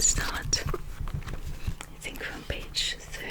let's start. I think from page 39.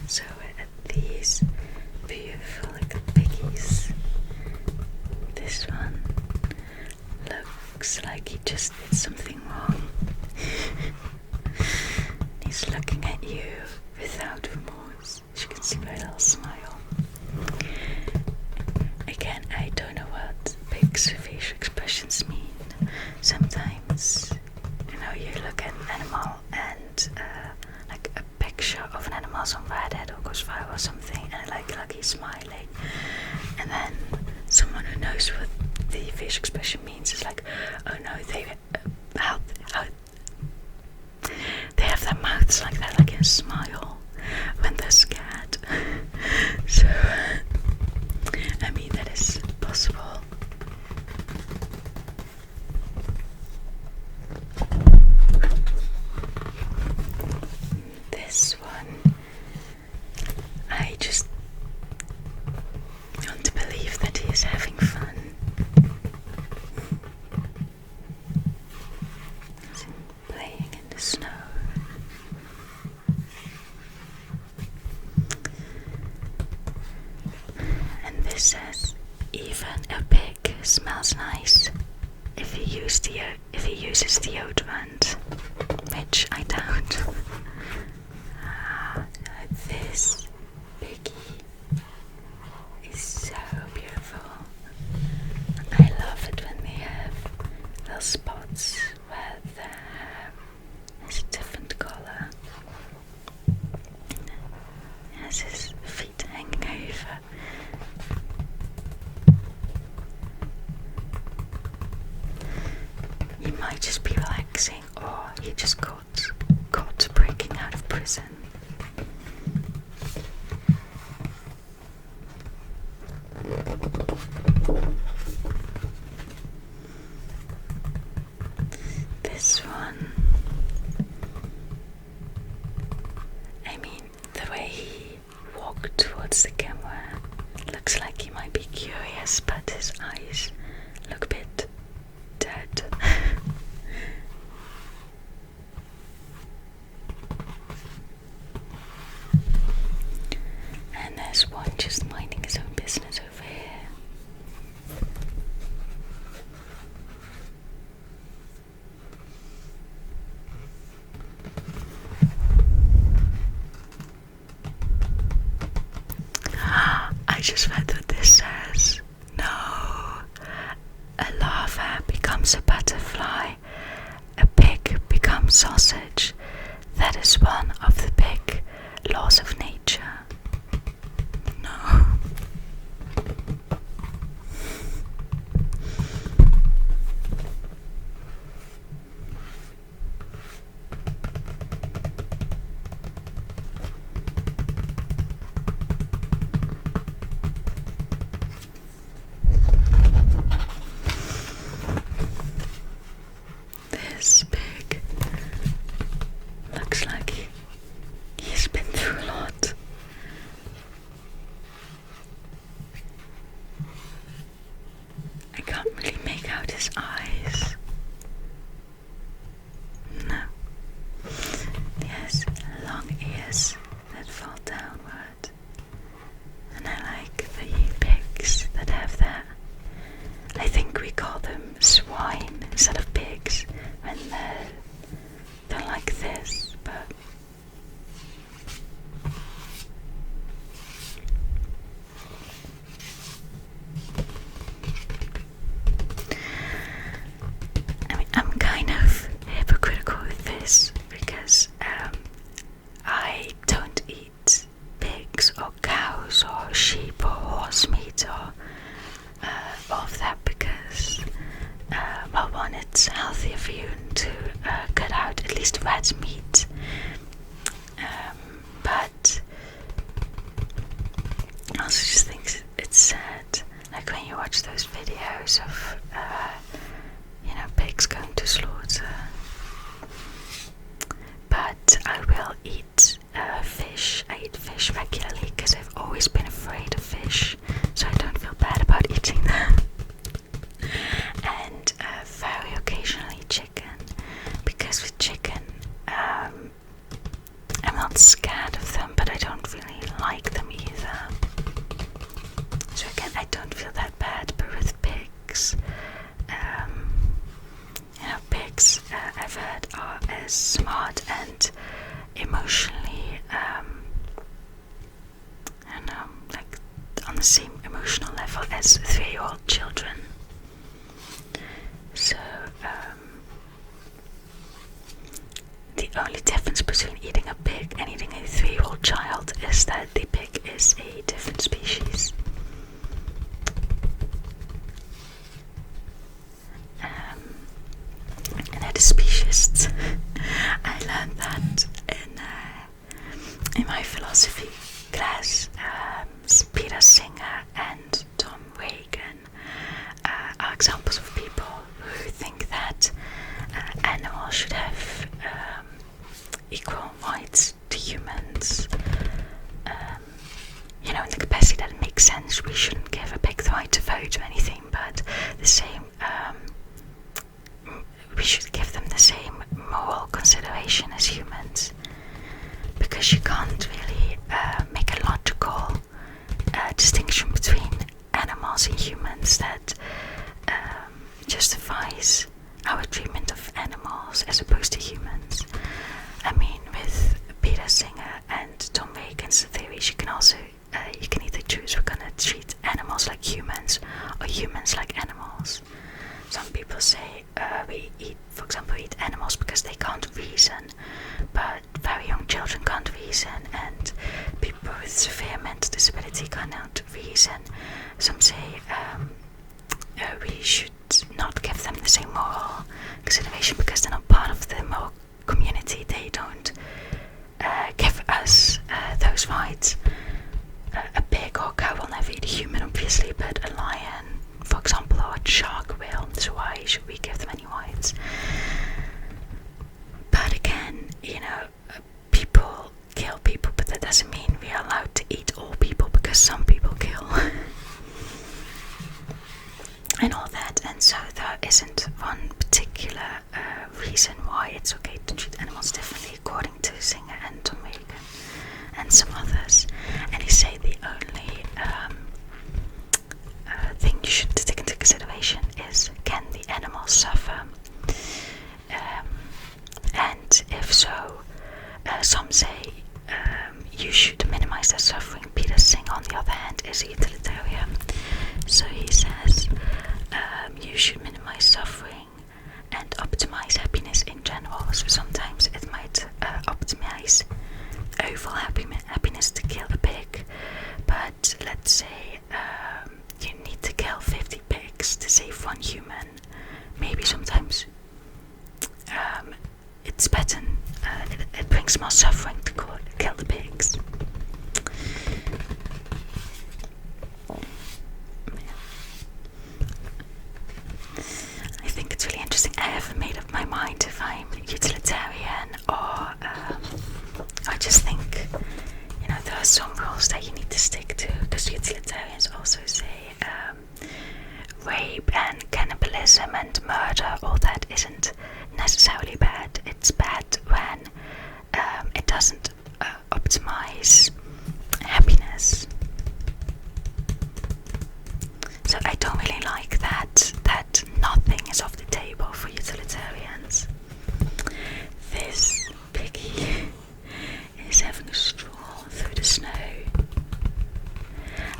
So these beautiful little piggies. This one looks like he just did something wrong. He's looking at you without remorse. As you can see by a little smile. Again, I don't know what pigs' facial expressions mean. Sometimes, you look at an animal and like a picture of an animal's on Reddit or goes viral or something, and like he's smiling, and then someone who knows what the facial expression means is like, oh no, they have their mouths like that, like a smile when they're scared. So I mean, that is possible. This one, I just want to believe that he is having fun. He's playing in the snow. And this says, even a pig smells nice if he uses deodorant, which I doubt. This piggy is so beautiful. I love it when they have little spots where the hair is a different color. He has his feet hanging over. He might just be relaxing, or he just got breaking out of prison. This one, I mean, the way he walked towards the camera looks like he might be curious, but his eyes look a bit dead. And there's one just minding his own business over here. I just read what this says. No. A larva becomes a butterfly. A pig becomes sausage. That is one of the big laws of nature. No. This pig looks like he's been through a lot. I can't really make out his eyes. No. He has long ears that fall downward. And I like the pigs that have that. I think we call them swine instead of pigs when they're like this, but I mean, I'm kind of hypocritical with this because I don't eat pigs or cows or sheep or horse meat or all of that because well, one, it's healthier for you to cut out at least red meat, but I also just think it's sad, like when you watch those videos of pigs going to slaughter. as smart and emotionally, I don't know, like on the same emotional level as 3-year-old children. So the only difference between eating a pig and eating a 3-year-old child is that the pig is a different species. And that is specious. I learned that in my philosophy class. Peter Singer and Tom Reagan are examples of people who think that animals should have equal rights to humans. In the capacity that it makes sense, we shouldn't give a pig the right to vote or anything, but the same, we should give them the same moral consideration as humans, because you can't really make a logical distinction between animals and humans that justifies our treatment of animals as opposed to humans. I mean, with Peter Singer and Tom Reagan's theories, you can also you can either choose we're gonna treat animals like humans or humans like animals. Some people say we eat, for example, eat animals because they can't reason, but very young children can't reason, and people with severe mental disability cannot reason. Some say we should not give them the same moral consideration because they're not part of the moral community. They don't give us those rights. A pig or a cow will never eat a human, obviously, but a lion, for example, or a shark will. So why should we give them any rights? But again, people kill people, but that doesn't mean we are allowed to eat all people because some people kill. And all that, and so there isn't one particular reason why it's okay to treat animals differently, according to Singer and Tom Reagan and some others. And they say the only thing you should take into consideration is, can the animal suffer? And if so, some say you should minimize their suffering. Peter Singer, on the other hand, is a utilitarian. So he says you should minimize suffering and optimize happiness in general. So sometimes it might optimize overall happiness to kill a pig, but let's say you need to kill 50 pigs to save one human. Maybe sometimes it's better, it brings more suffering to kill the pigs. I think it's really interesting. I haven't made up my mind if I'm utilitarian or I just think, there are some rules that you need to stick to, because utilitarians also say rape and cannibalism and murder, all that isn't necessarily bad. It's bad when it doesn't optimize happiness. So I don't really like that nothing is off the table for utilitarians. This piggy is having a stroll through the snow.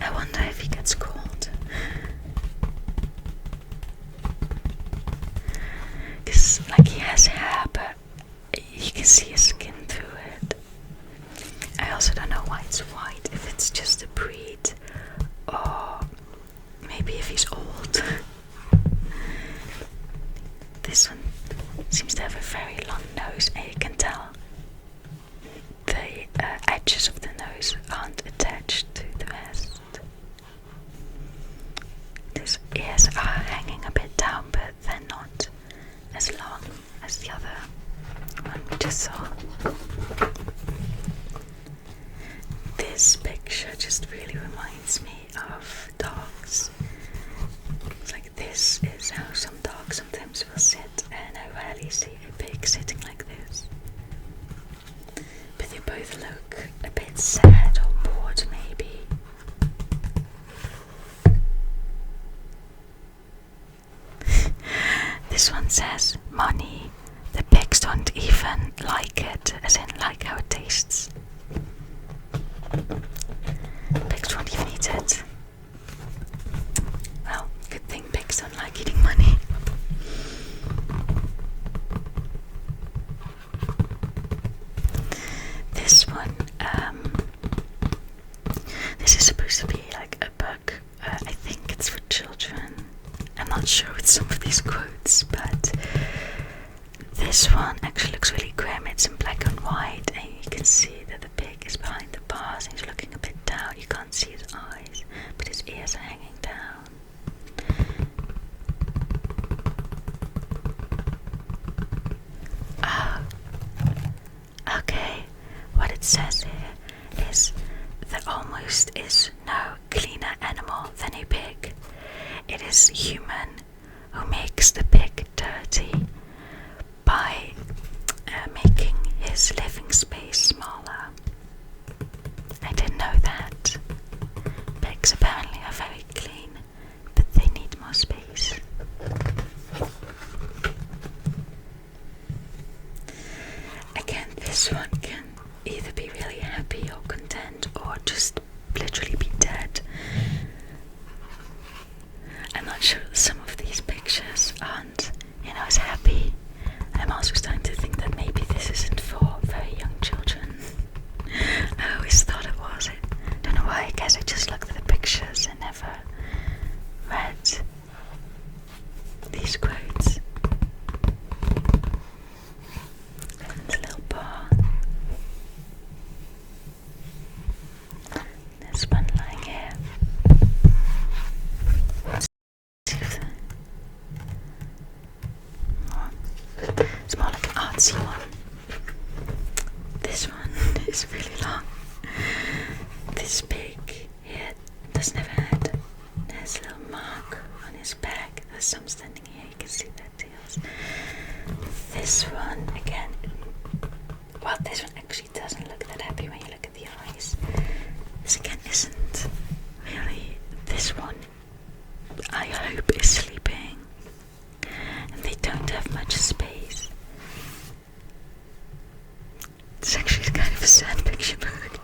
I wonder if he gets cold. Because, he has hair, but you can see his skin through it. I also don't know why it's white, if it's just a breed, or maybe if he's old. This one seems to have a very long nose, and you can tell the edges of the nose aren't attached to the rest. His ears are hanging a bit down, but they're not as long as the other one we just saw. This picture just really reminds me of dogs. It's like, this is how some dogs sometimes will sit, and I rarely see a pig sitting like this. But they both look a bit sad or bored, maybe. This one says, money. The pigs don't even like it, as in like how it tastes. Pigs won't even eat it. Well, good thing pigs don't like eating money. This one, this is supposed to be like a book. I think it's for children. I'm not sure with some of these quotes, but this one actually looks really grim. It's in black and white, and you can see that the pig is behind the bars and he's looking a bit down. You can't see his eyes, but his ears are hanging down. Oh, okay. What it says here is there almost is no cleaner animal than a pig. It is human who makes the pig dirty by making his living space smaller. I didn't know that. Pigs apparently are very clean, but they need more space. Again, this one can either be really happy or content, or just literally be dead. I'm not sure some of these pictures aren't, as happy. I'm also starting to think that maybe this isn't for very young children. I always thought it was. I don't know why. I guess I just looked at the pictures and never read these quotes. And the little bar. There's one lying here. It's more like an artsy one. This one is really long. This pig here doesn't have a head. There's a little mark on his back. There's some standing here, you can see their tails. This one, again, well, this one actually doesn't look that happy when you look at the eyes. This again isn't really. This one, I hope, is sleeping. And they don't have much space. It's actually kind of a sad picture book.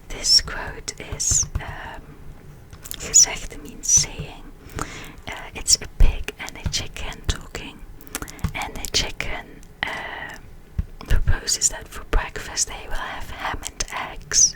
This quote is gezegde means saying. It's a pig and a chicken talking, and the chicken proposes that for breakfast they will have ham and eggs,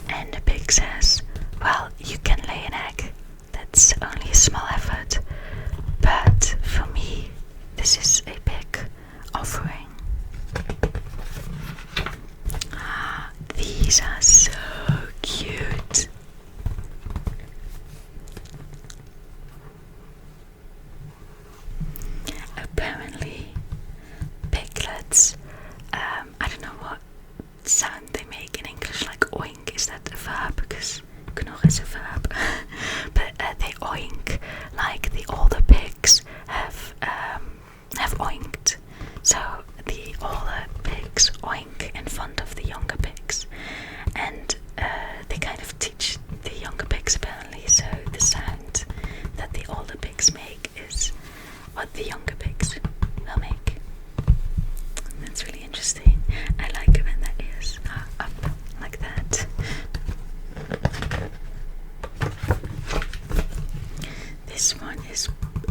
and the pig says, well, you can lay an egg, that's only a small effort, but for me this is a big offering. These are so cute. Apparently piglets, I don't know what sound they make in English, like oink. Is that a verb? Because knorr is a verb. But they oink like the older pigs have oinked. So the older pigs oink in front of the younger pigs, and they kind of teach the younger pigs apparently. So the sound that the older pigs make is what the younger pigs will make. That's really interesting. I like it when their ears are up like that. This one is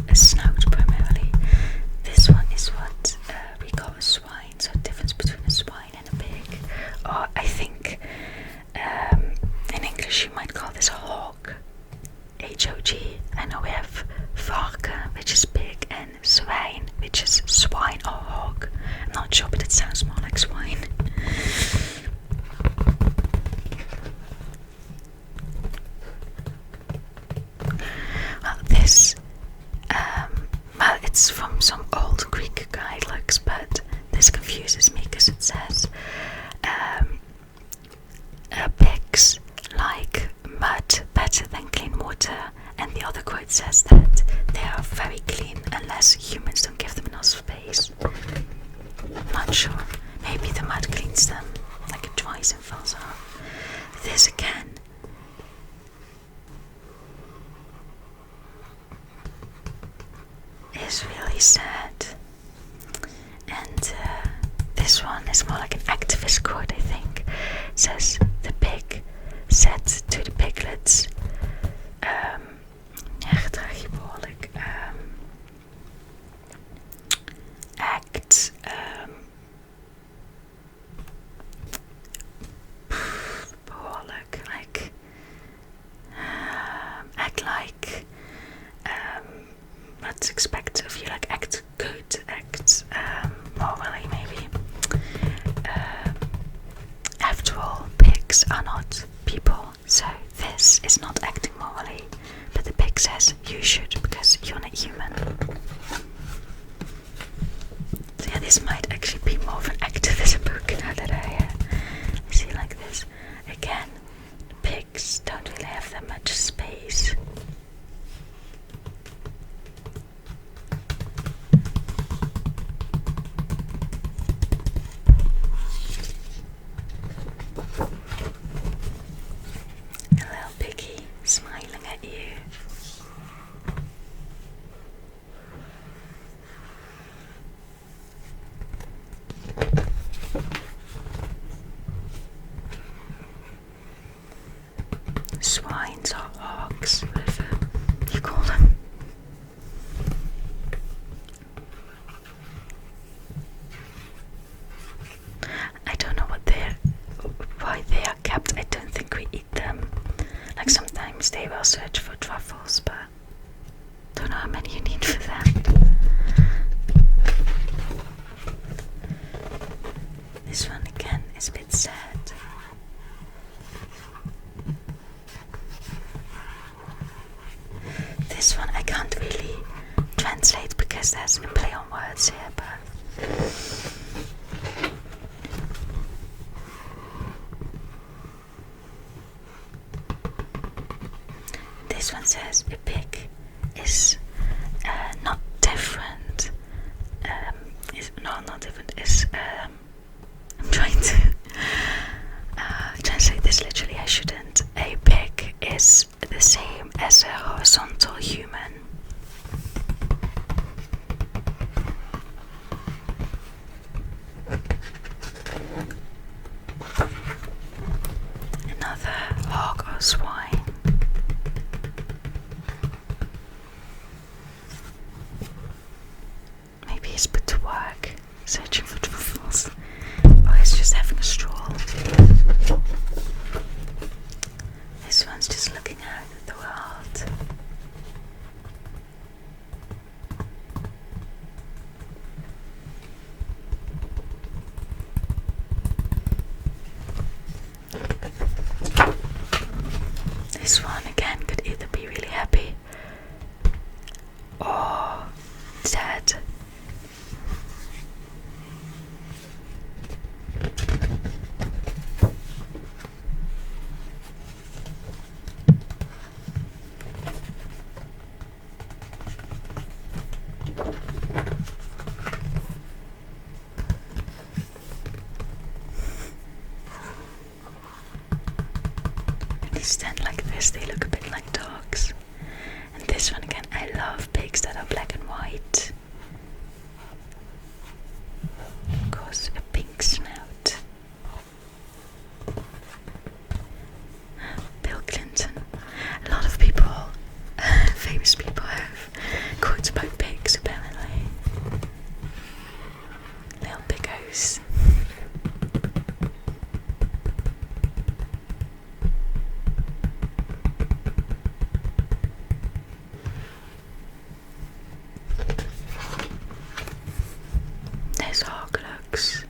a snout primarily. This one is what we call a swine, so the difference between a swine and a pig. Or I think in English you might call this a hog. H-O-G. I know we have varken, which is pig, and zwijn, which is swine or hog. I'm not sure, but it sounds more like swine. Well, this, well, it's from some old Greek guidebooks, but this confuses me because it says pigs like mud better than clean water, and the other quote says that they are very clean unless humans don't give them enough space. I'm not sure. Maybe the mud cleans them, like it dries and falls off. this again is really sad. And this one is more like an activist quote, I think. It says, "The pig said to the piglets, gedraag je behoorlijk, act behoorlijk, like act like what's expected of you, like act good, act morally maybe. After all, pigs are not people, so this is not acting morally, but the pig says you should because you're not human." So yeah, this might actually be more of an activism book now that I see like this. Again, pigs don't really have that much space. A little piggy smiling at you. Swines or hogs, whatever you call them. I don't know why they are kept. I don't think we eat them. Like sometimes they will search for truffles, but don't know how many you need for that. This one again is a bit sad. This one I can't really translate because there's a play on words here, but this one says a pig is not different. Not different. I'm trying to translate this literally. I shouldn't. A pig is the same as a horizontal human. Another hog or swine. Maybe he's put to work searching for truffles, or he's just having a stroll. This one's just looking out at the world. This one again could either be really happy or sad. They stand like this, they look a bit like dogs. And this one again, I love pigs that are black and white. Of course, a pink snout. Bill Clinton. A lot of people, famous people, have quotes about pigs apparently. Little piggos. This hog looks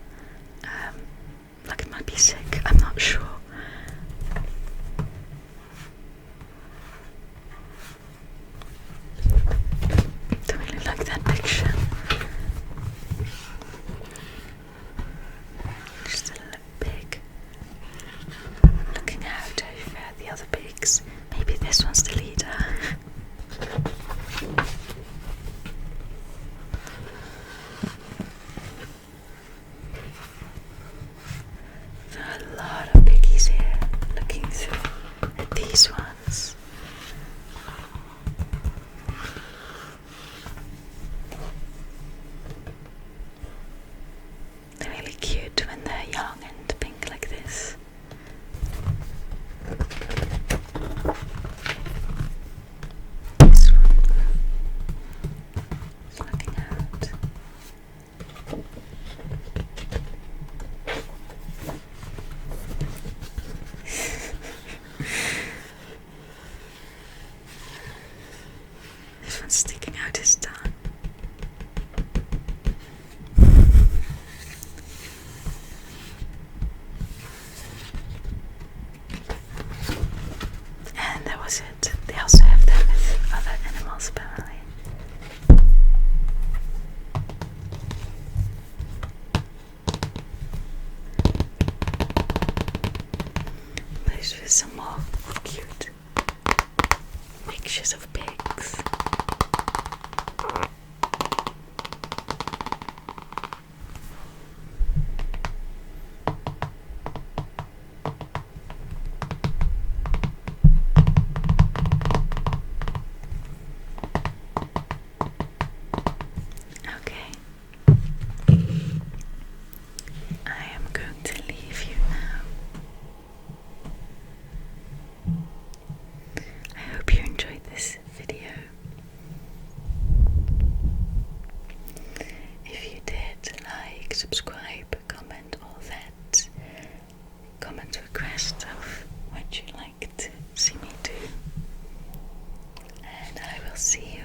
was it? They also have them with other animals apparently. Place with some more cute pictures of pigs. Okay, I am going to leave you now. I hope you enjoyed this video. If you did, like, subscribe, comment, all that. Comment request of what you'd like to see me do. And I will see